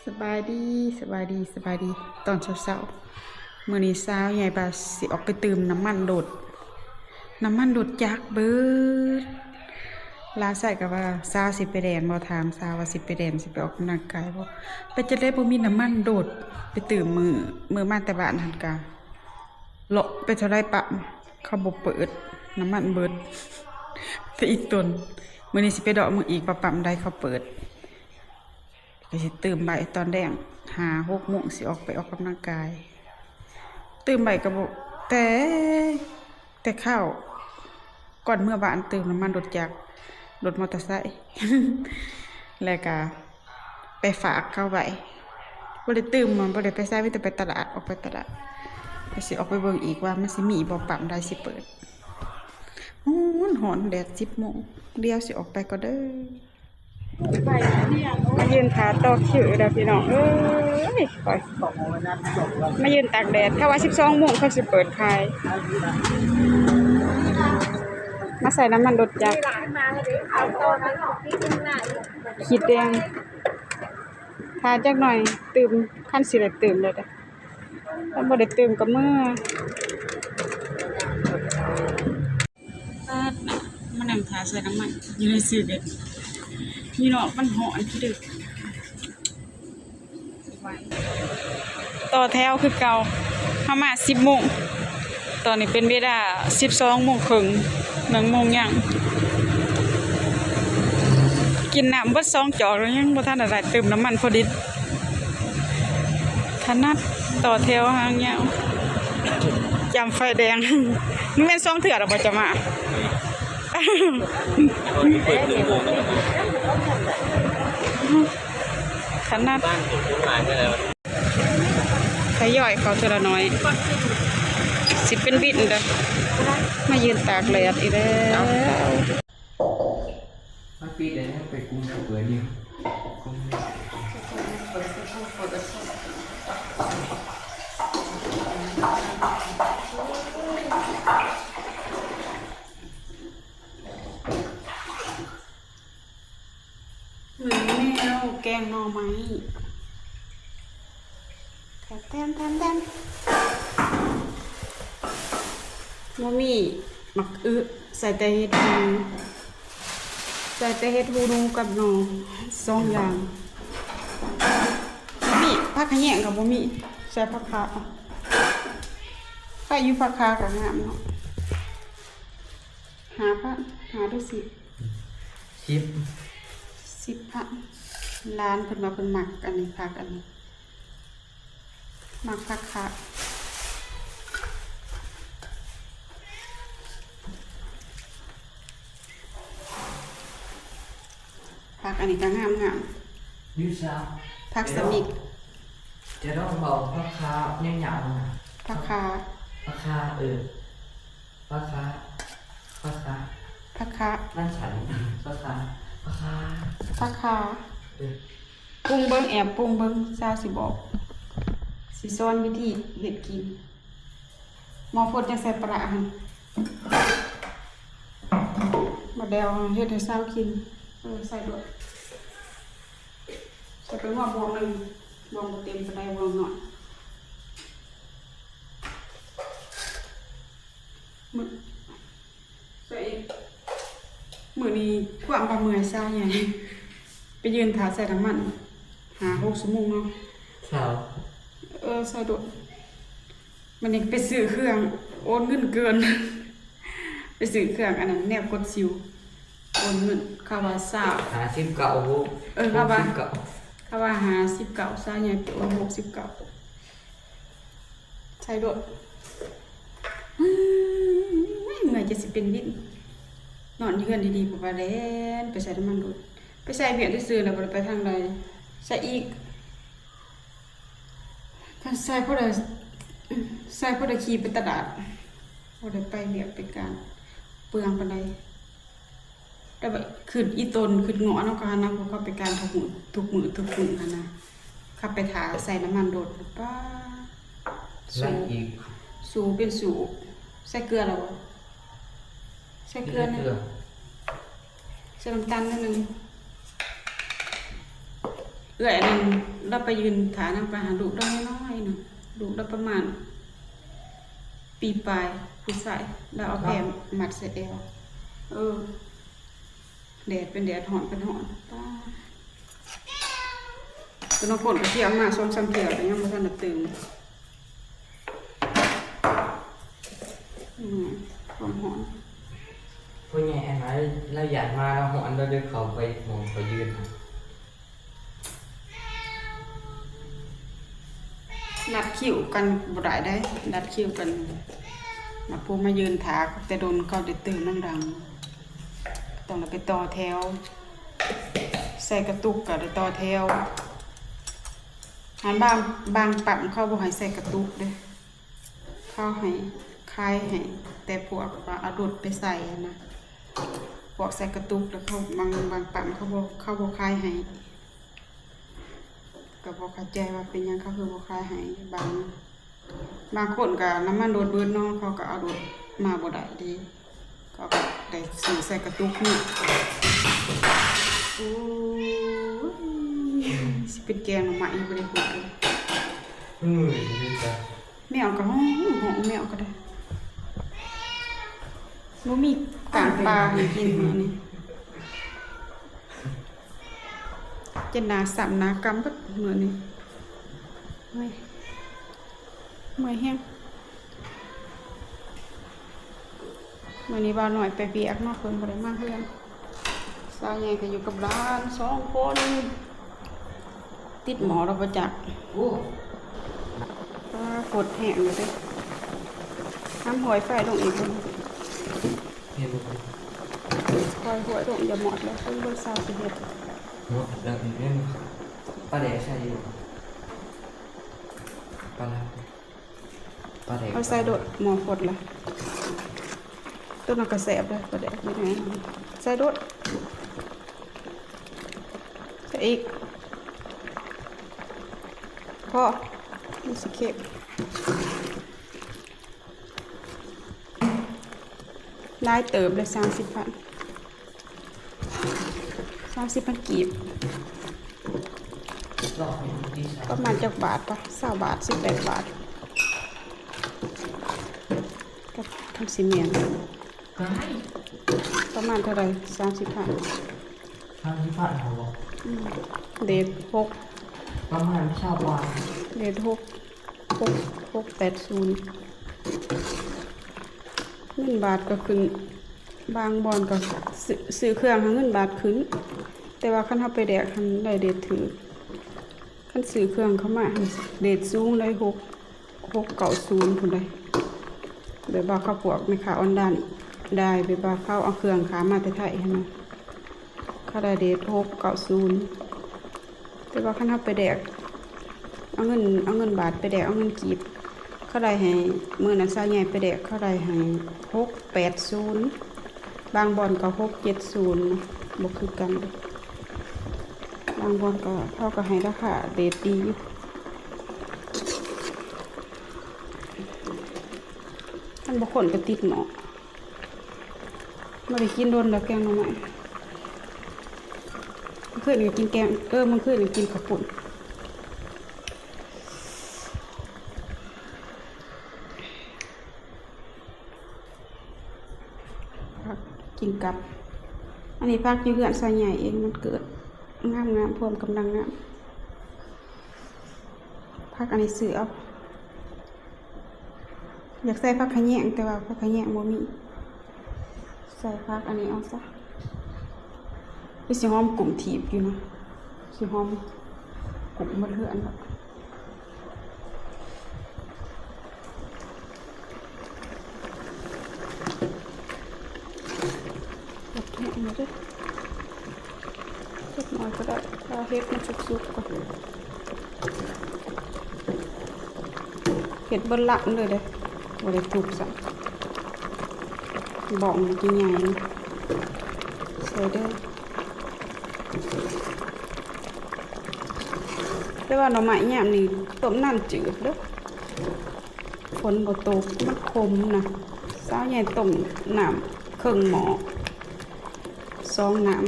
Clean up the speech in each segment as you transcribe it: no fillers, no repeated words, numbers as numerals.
สบายดีตอนเช้ามื้อนี้เช้าใหญ่บ่าสิออกไปเติมน้ำมันโดดจักเบิดลาใส่ก็ว่าเช้าสิไปแดนบ่ถามเช้าว่าสิไปแดนสิไปออกกำลังกายบ่ไปจะได้บ่มีน้ำมันโดดไปเติมมื้อมาแต่บ้านหั่นกะเลาะไปเท่าไรปะเขาบ่เปิดน้ำมันเบิดแต่อีกตนมื้อนี้สิไปดอกมื้ออีกปั๊มใดเขาเปิดไปสิตื่นบ่ายตอนแดง5-6 โมงสิออกกำลังกายตื่นบ่ายก็บ่แต่ข้าวก่อนเมื่อบ้านเติมน้ำมันรถมอเตอร์ไซค์ แล้วก็ไปฝากเขาไว้บ่ได้ตื่มมันบ่ได้ไปไสมีแต่ไปตลาดออกไปตลาดก็สิออกไปเบิ่งอีกว่ามันสิมีบ่ปั๊มใดสิเปิดหอนแดด10 โมงเดี๋ยวสิออกไปก็เด้อมายืนขาต่อคิวเด้อพี่น้องเอ้ยปล่อยมายืนตากแดดถ้าว่า12 โมงเขาสิเปิดขายมาใส่น้ำมันรถจักรขีดแดงทาจักหน่อยตื่มคันสิได้ตื่มเลยเด้อถ้าบ่ได้ตื่มก็มื้อมานั่งทาใส่น้ำมันอยู่ในซื้อเด็ดพี่น้องมันหอนพี่ดึกต่อแถวคือเก่าเข้ามา10 โมงตอนนี้เป็นเวลา12 โมงครึ่ง1 โมงยังกินน้ำเบิด2 จอกแล้วยังบ่ทันได้เติมน้ำมันพอดีถนัดต่อแถวหางยาวจำไฟแดงมันเป็น2 เทื่อแล้วบ่จะมาขนาดขย่อยเขาเท่าละน้อยสิเป็นบิดเด้อมายืนตากแดดอีกแล้วมาปีเดี๋ยวนี้ไปกุ้งเปิดดิกุ้งเหมือนแมวแกงหน่อไม้แทนมมี่หมักใส่แต่เห็ดหูหนูกับหน่อ2 อย่างมีผักขะแยงกับบ่มีใส่ผักขาใส่อยู่ผักขากับงามเนาะหาดูสิ10,000ล้านเพิ่นว่าเพิ่นมักอันนี้ผักอันนี้มักผักขาผักอันนี้ก็งามยูซาผักสมิกจะต้องบอกพ่อค้าเนี่ยหยาบนะผักขา พ่อค้าพ่อค้านั่นฉันพ่อค้าปรุงเบิ่งแอบปรุงเบิ่งซาวสิบอกสิสอนวิธีเฮ็ดกินหมอพดจังใส่ปลาหั่นมาแดวเฮ็ดให้ซาวกินใส่ด้วยใส่ไปหัวบวงนึงบวงบ่เต็มปานใดบวงน้อยมื้อนี้ความบ่เมื่อยซาใหญ่ไปยืนทาใส่น้ำมัน5-6 ชั่วโมงเนาะสาวใส่โดดมันยังไปซื้อเครื่องโอนเงินเกินไปซื้อเครื่องอันนั้นแนบกดซิวโอนเงินค่าว่า50 เก่าค่าว่า50 ซาใหญ่ไปโอน60 ใส่โดดเมื่อยจะสิเป็นวินนอนอยู่กันดีๆบ่ว่าแล่นไปใส่น้ำมันโดดไปใส่เบียดซื่อๆแล้วบ่ได้ไปทางใดใส่อีกคันใส่พอได้ขี่ไปตลาดบ่ได้ไปเบียดไปการเปลืองปานใดแต่ว่าขึ้นอีตนขึ้นเงาะเนาะก็หันนะบ่เข้าไปการทุกมื้อหั่นนะขับไปถาใส่น้ำมันโดดป้าสูเป็นสูใส่เกลือแล้วบ่ใส่เกลือนะใส่น้ำตาลนิดนึง เอื้อยนั่นเราไปยืนฐานนั่งไปหาลูกได้น้อยๆนึงลูกได้ประมาณปีปลายผู้ชายแล้วเอาแผ่มัดใส่เอวแดดเป็นแดดหอนเป็นหอนป้าตัวน้องฝนก็เที่ยวมา2-3เที่ยวแต่ยังบ่ทันได้ตื่นความหอน พวกใหญ่อันนั้นเราอยากมาเราหอนเราเดินเขาไปหอนไปยืน นัดคิวกันบ่ได้ได้นัดคิวกันมาพวกมายืนถากแต่โดนเขาได้ตื่นดังๆต้องไปต่อแถวใส่กระตุกก็ได้ต่อแถวหันบางปั๊มเขาบ่ให้ใส่กระตุกเด้เขาให้คลายให้แต่พวกว่าเอารถไปใส่นะพวกใส่กระตุกแล้วเขาบางปั๊มเขาบ่คลายให้ก็บ่เข้าใจว่าเป็นหยังเขาคือบ่คลายให้บางคนก็น้ำมันโดดเบิดเนาะเขาก็เอารถมาบ่ได้เด้เขาก็ได้ซื้อใส่กระตุกนี่โอ้ยสิเป็นแกงหน่อไม้บ่ได้พูดเลย ดีจ้ะ แมวก็ห้องแมวก็ได้บ่มีกางปลาให้กินมื้อนี้จะหนาสับหนากำก็มื้อนี้เมื่อยแฮงมื้อนี้บ่าวน้อยไปเปียกเนาะเพิ่นบ่ได้มาเฮือนสาวใหญ่ก็อยู่กับหลาน2คนติดหมอแล้วบ่จัก โอ้ ก็กดแห้งอยู่เด้น้ำหอยไฟลงอีกคน เห็นบ่ คอยหวยลงอย่าหมดแล้วเพิ่นบ่ทราบสิเฮ็ด เนาะดังอีกเรื่องปลาแดกใช่อยู่ปลาแดกเอาใส่โดดหมอฟดล่ะต้นนั้นก็แซ่บเลยประเดี๋ยวนี่ไงใส่โดดใส่อีกพอนี่สิเข็บได้เติบเลย30,000กีบ รอบนี้ที่สาม ประมาณจักบาทปะ20 บาท18 บาทกับทั้งซีเมนต์ ก็ให้ ประมาณเท่าไหร่30,000 ทางที่ผ่านเขาบอก เดท6 ประมาณชาวบ้าน เดท680เงินบาทก็ขึ้นบางบอนก็ซื้อเครื่องเงินบาทขึ้นแต่ว่าคันเฮาไปแดกคันได้เดทถือคันซื้อเครื่องเข้ามาเดทสูงได้690พุ่นได้แบบว่าเขาพวกไม่ขาออนด้านได้แบบว่าเขาเอาเครื่องขามาแต่ไทยให้มาเขาได้เดท690แต่ว่าคันเฮาไปแดกเอาเงินบาทไปแดกเอาเงินกีบเขาได้ให้มื้อนั้นซาใหญ่ไปแดกเขาได้ให้680บางบอนก็670บ่คือกันเด้อบางบอนก็เขาก็ให้ราคาเดทดีอยู่ท่านบางคนก็ติดหมอไม่ได้กินโดนแล้วแกงหน่อไม้เมื่อคืนก็กินแกงเมื่อคืนก็กินข้าวปุ้นพักกินกับอันนี้พักอยู่เหือนซอยใหญ่เองมันเกิดงามพร้อมกำลังงามพักอันนี้ซื้อเอาอยากใส่ผักขะแยงแต่ว่าผักขะแยงบ่มีใส่ผักอันนี้เอาซะคือสิหอมกลุ่มถีบอยู่นะสิหอมกลุ่มบ่เทื่อนดอกผักแห้งมาเด้อเล็กน้อยก็ได้ถ้าเฮ็ดมันสุกๆก่อนเฮ็ดเบิ่นหลังเลยเด้อบ่ได้ทุบซะบอกมันกินใหญ่นะใส่เด้อแต่ว่าหน่อไม้ยามนี้ต้มน้ำจืดเด้อฝนบ่ตกมันขมนะสาวใหญ่ต้มน้ำครึ่งหม้อ2 น้ำ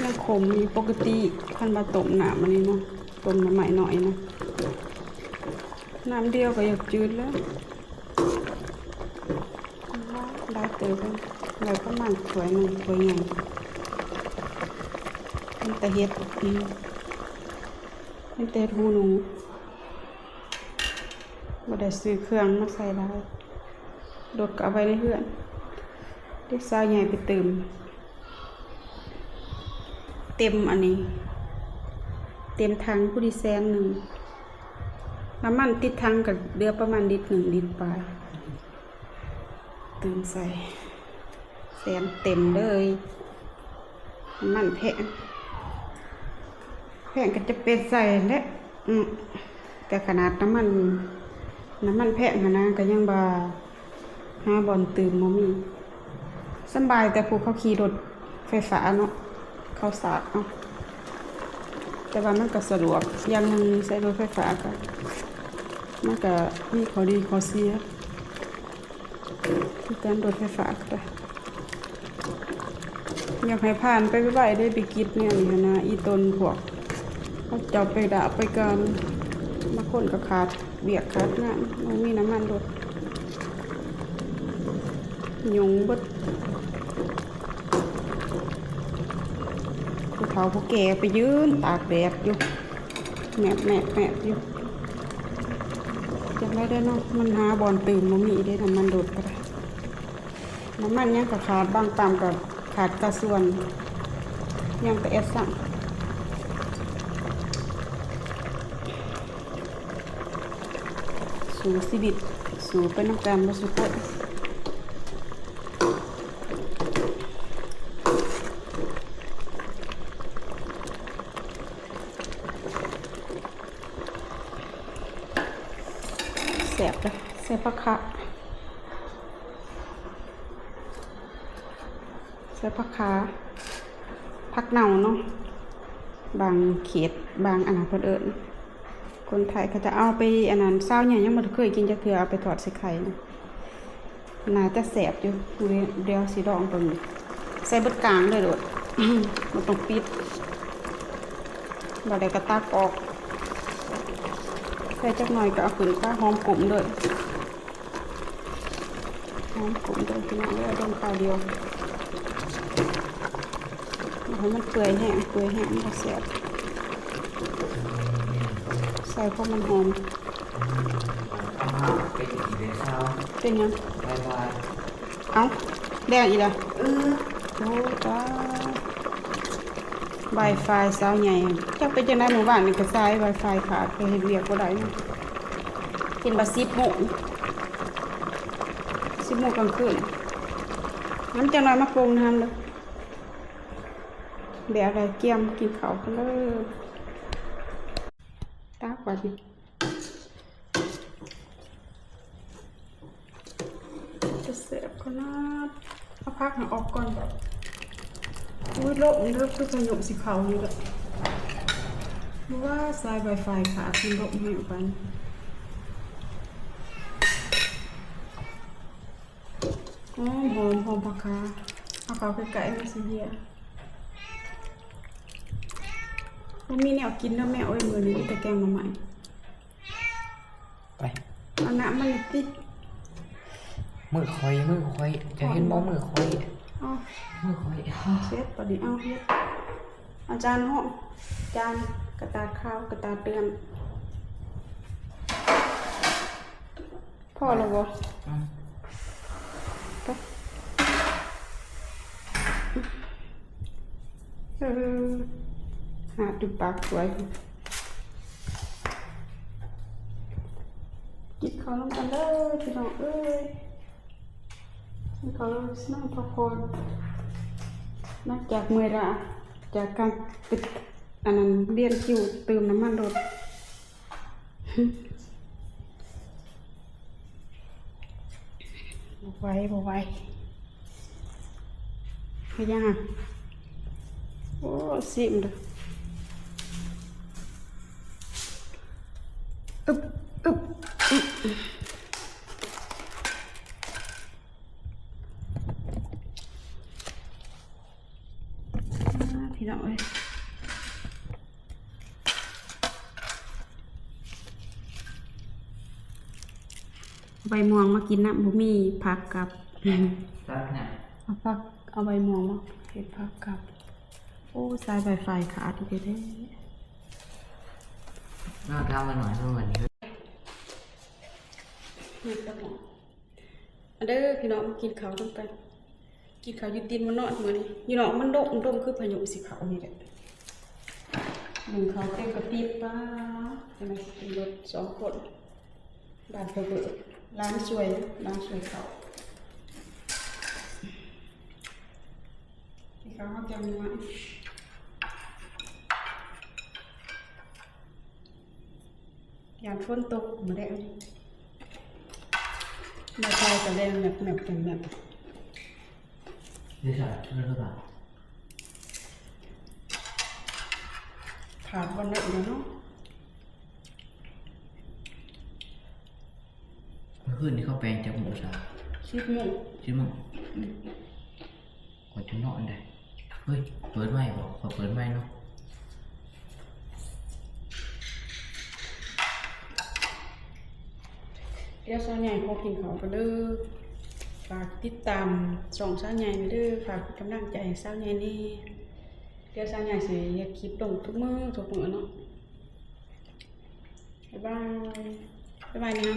ยังขมอยู่ปกติ ท่านมาต้มน้ำมันนี่เนาะต้มน้ำใหม่หน่อยนะน้ำเดียวก็อยากจืดแล้วได้เติมอะไรประมาณถ้วยหนึ่งถ้วยใหญ่เป็นแต่เห็ดเป็นแต่หูหนูบ่ได้ซื้อเครื่องมาใส่ได้โดดก็เอาไว้ในเฮือนเด็กสาวใหญ่ไปเติมเต็มอันนี้เต็มถังผู้ดีแซนหนึ่งน้ำมันติดถังกับเดือประมาณลิตร1 ลิตรไปเติมใส่แซนเต็มเลยน้ำมันแพงก็จะเป็นใส่และแต่ขนาดน้ำมันแพงนะก็ยังบาหาบอลตื่มบ่มีสบายแต่ผู้เขาขี่รถไฟฟ้าเนาะเขาสาดเนาะแต่ว่ามันก็สะดวกอย่างหนึงใช้รถไฟฟ้าก็มันก็มีข้อดีข้อเสียคือการรถไฟฟ้าก็ได้อยากให้ผ่านไปไวๆได้ไปกินเนี่ยนี่นะอีตนพวกเขาจะไปด่าไปกันมาคนก็ขาดเบียกขาดงานมันมีน้ำมันรถยุงเบิดผู้เฒ่าผู้แก่ไปยืนตากแดดอยู่แมบอยู่จังได้เนาะมันหาบอลตื่มมันมีได้น้ำมันรถก็ได้น้ำมันยังก็ขาดบางตามกับขาดกระส่วนยังแต่สั่งสู่ชีวิตสู่เป็นน้ำการมาสุดท้ายแสบเลยแสบผักขาแสบผักขาผักเน่าเนาะบางเขตบางอันนั้นเพิ่นเอิ้นคนไทยเขาจะเอาไปอันนั้นเศร้าเนี่ยยังบ่เคยกินจักเทื่อเอาไปทอดใส่ไข่นะน่าจะแสบอยู่เดี๋ยวสิลองเบิ่งใส่เบิดกลางเลยโดด บ่ต้องปิดบ่ได้ก็ตักออกใส่จักหน่อยก็เอาขึ้นข้าวหอมกลุ่มด้วยหอมกลุ่มด้วยพี่น้องเลยลงข้าวเดียวให้มันเปื่อยแห้งมันก็แซ่บใส่เพราะมันหอมไปกี่เดือนเช้า เป็นยัง บายบาย เอ้าแดงอีกแล้วโอ้ตาไวไฟสาวใหญ่จักเป็นจังได๋หมู่บ้านนี่ก็ใช้ไวไฟขาดไปเฮ็ดเวียกบ่ได้นะกินบ่10 โมงกลางคืนน้ำจังน้อยมาปรุงน้ำเลยเดี๋ยวอะไรเกี่ยมกินข้าวกันเลยตากว่าดิจะเสียบก่อนนะเอาพักหาออกก่อนอุ้ยโลกมันเริ่มคือขยมสีขาวนี่แหละเพราะว่าสายไวไฟขาดมันโลกให้ออกไปหอมผักขาเอาเขาไกลๆมาสิเฮียมันมีแนวกินแล้วแม่เอ้ยมือนี้แต่แกงมาใหม่ ไป เอาน้ำมันติด มือคอยจะเห็นบ่มือคอย เอา มือคอย เช็ดปะดิเอาเฮ็ดอาจารย์ห้องจานกระตาข้าวกระตาเตือนพ่อแล้วบ่ไปหาดูปากสวยกินข้าวน้ำกันเลยพี่น้องเอ้ยกินข้าวสนั่งพักผ่อนนอกจากเมื่อยล้าจากการปิดอันนั้นเรียนคิวเติมน้ำมันรถบ่ไหวไปยังอ่ะโอ้สิมเด้ออึบพี่น้องเอ้ย ใบม่วงมากินน้ำบ่มีผักกับ รักหนัก เอาผักเอาใบม่วงมาเฮ็ดผักกับ โอ้สายไฟขาดอีกเด้ น่าทำมาหน่อยเท่าวันนี้ นี่ตะหมออันเด้อพี่น้องกินข้าวต้องไปกินข้าวอยู่ตีนมันนอนมื้อนี้อยู่นอกมันดมคือพายุสิเข้านี่แหละหนึ่งเขาเต็มกระติบป้าจะมาสิเป็นรถ2 คนบ้านเปิดร้านสวยเขาที่เขาจะมีว่ายามฝนตกมาได้มาใจกับแรงแบบ นี่ใช่เรื่องอะไร ขาดวันละเดียวเนาะ เมื่อคืนนี้เขาแปลงจากหมูสา 10 โมง ใช่มั้งกว่าจะนอนได้เฮ้ยเปิดไม้บอกขอเปิดไม้เนาะ เดี๋ยวสาวใหญ่พอกินข้าวกันเด้อฝากติดตามช่องสาวใหญ่เด้อฝากกำลังใจให้สาวใหญ่นี่เดี๋ยวสาวใหญ่สิเฮ็ดคลิปลงทุกมื้อเนาะบ๊ายบายนะ